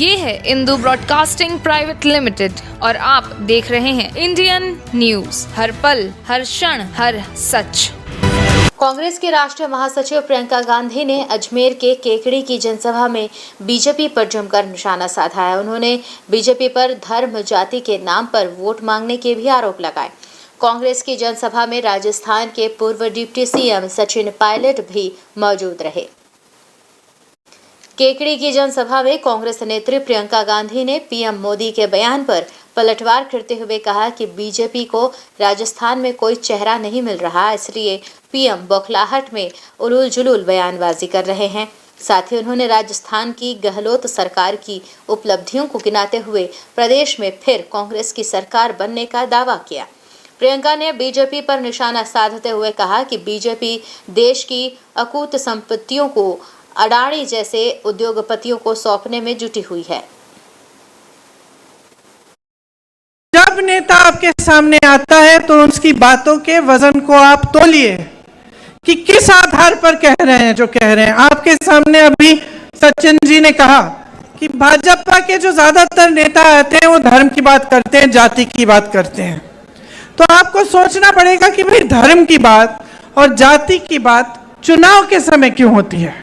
ये है Indu broadcasting private limited और आप देख रहे हैं इंडियन न्यूज, हर पल, हर क्षण, हर सच। कांग्रेस के राष्ट्रीय महासचिव प्रियंका गांधी ने अजमेर के केकड़ी की जनसभा में बीजेपी पर जमकर निशाना साधा है। उन्होंने बीजेपी पर धर्म जाति के नाम पर वोट मांगने के भी आरोप लगाए। कांग्रेस की जनसभा में राजस्थान के पूर्व डिप्टी सीएम सचिन पायलट भी मौजूद रहे। केकड़ी की जनसभा में कांग्रेस नेत्री प्रियंका गांधी ने पीएम मोदी के बयान पर पलटवार करते हुए कहा कि बीजेपी को राजस्थान में कोई चेहरा नहीं मिल रहा, इसलिए पीएम बौखलाहट में उलूल जुलूल बयानबाजी कर रहे हैं। साथ ही उन्होंने राजस्थान की गहलोत सरकार की उपलब्धियों को गिनाते हुए प्रदेश में फिर कांग्रेस की सरकार बनने का दावा किया। प्रियंका ने बीजेपी पर निशाना साधते हुए कहा कि बीजेपी देश की अकूत संपत्तियों को अडानी जैसे उद्योगपतियों को सौंपने में जुटी हुई है। जब नेता आपके सामने आता है तो उसकी बातों के वजन को आप तोलिए कि किस आधार पर कह रहे हैं जो कह रहे हैं। आपके सामने अभी सचिन जी ने कहा कि भाजपा के जो ज्यादातर नेता आते हैं वो धर्म की बात करते हैं, जाति की बात करते हैं। तो आपको सोचना पड़ेगा कि भाई धर्म की बात और जाति की बात चुनाव के समय क्यों होती है।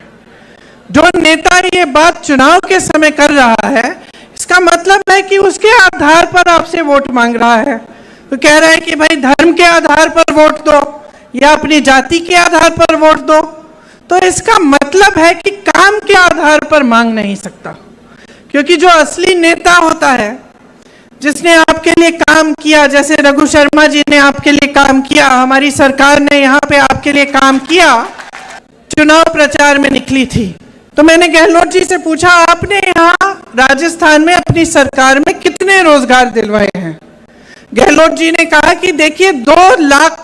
जो नेता ये बात चुनाव के समय कर रहा है, इसका मतलब है कि उसके आधार पर आपसे वोट मांग रहा है। तो कह रहा है कि भाई धर्म के आधार पर वोट दो या अपनी जाति के आधार पर वोट दो, तो इसका मतलब है कि काम के आधार पर मांग नहीं सकता। क्योंकि जो असली नेता होता है, जिसने आपके लिए काम किया, जैसे रघु शर्मा जी ने आपके लिए काम किया, हमारी सरकार ने यहाँ पे आपके लिए काम किया, चुनाव प्रचार में निकली थी। तो मैंने गहलोत जी से पूछा, आपने यहाँ राजस्थान में अपनी सरकार में कितने रोजगार दिलवाए हैं। गहलोत जी ने कहा कि देखिए 2 लाख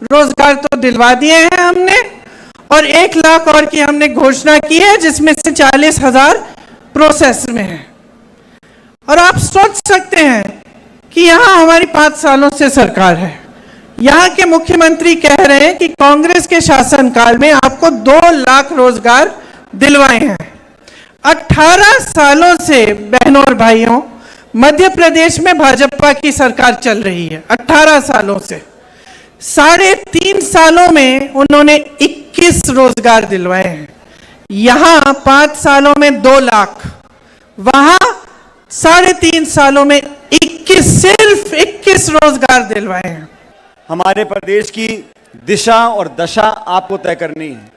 रोजगार तो दिलवा दिए हैं हमने और 1 लाख और की हमने घोषणा की है, जिसमें से 40,000 प्रोसेस में है। और आप सोच सकते हैं कि यहाँ हमारी 5 सालों से सरकार है, यहाँ के मुख्यमंत्री कह रहे हैं कि कांग्रेस के शासनकाल में आपको 2 लाख रोजगार दिलवाए हैं। 18 सालों से बहनों और भाइयों मध्य प्रदेश में भाजपा की सरकार चल रही है। 18 सालों से 3.5 सालों में उन्होंने 21 रोजगार दिलवाए हैं। यहाँ 5 सालों में 2 लाख, वहां 3.5 सालों में 21 रोजगार दिलवाए हैं। हमारे प्रदेश की दिशा और दशा आपको तय करनी है।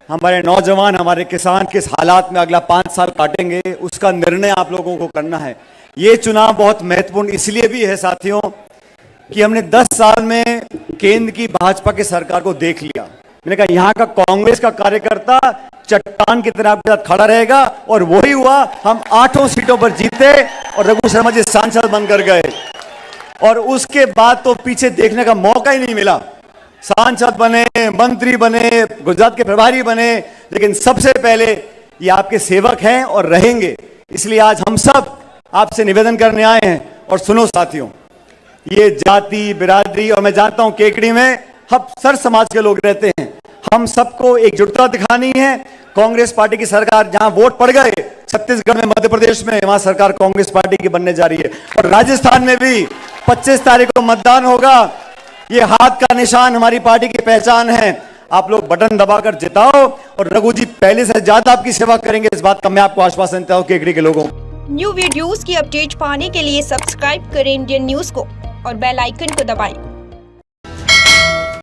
हमारे नौजवान, हमारे किसान किस हालात में अगला 5 साल काटेंगे, उसका निर्णय आप लोगों को करना है। ये चुनाव बहुत महत्वपूर्ण इसलिए भी है साथियों कि हमने 10 साल में केंद्र की भाजपा की सरकार को देख लिया। मैंने कहा यहाँ का कांग्रेस का कार्यकर्ता चट्टान की तरह आपके साथ खड़ा रहेगा, और वही हुआ। हम 8 सीटों पर जीते और रघु शर्मा जी सांसद बनकर गए, और उसके बाद तो पीछे देखने का मौका ही नहीं मिला। सांसद बने, मंत्री बने, गुजरात के प्रभारी बने, लेकिन सबसे पहले ये आपके सेवक हैं और रहेंगे। इसलिए आज हम सब आपसे निवेदन करने आए हैं। और सुनो साथियों, ये जाति बिरादरी, और मैं जानता हूं केकड़ी में हम सर समाज के लोग रहते हैं, हम सबको एकजुटता दिखानी है। कांग्रेस पार्टी की सरकार जहां वोट पड़ गए, छत्तीसगढ़ में, मध्य प्रदेश में, वहां सरकार कांग्रेस पार्टी की बनने जा रही है। और राजस्थान में भी 25 तारीख को मतदान होगा। ये हाथ का निशान हमारी पार्टी की पहचान है। आप लोग बटन दबाकर जिताओ, और रघु जी पहले से ज्यादा आपकी सेवा करेंगे, इस बात का मैं आपको आश्वासन देता हूं केकड़ी के लोगों। न्यू वीडियोस की अपडेट पाने के लिए सब्सक्राइब करें इंडियन न्यूज को और बेल आइकन को दबाएं।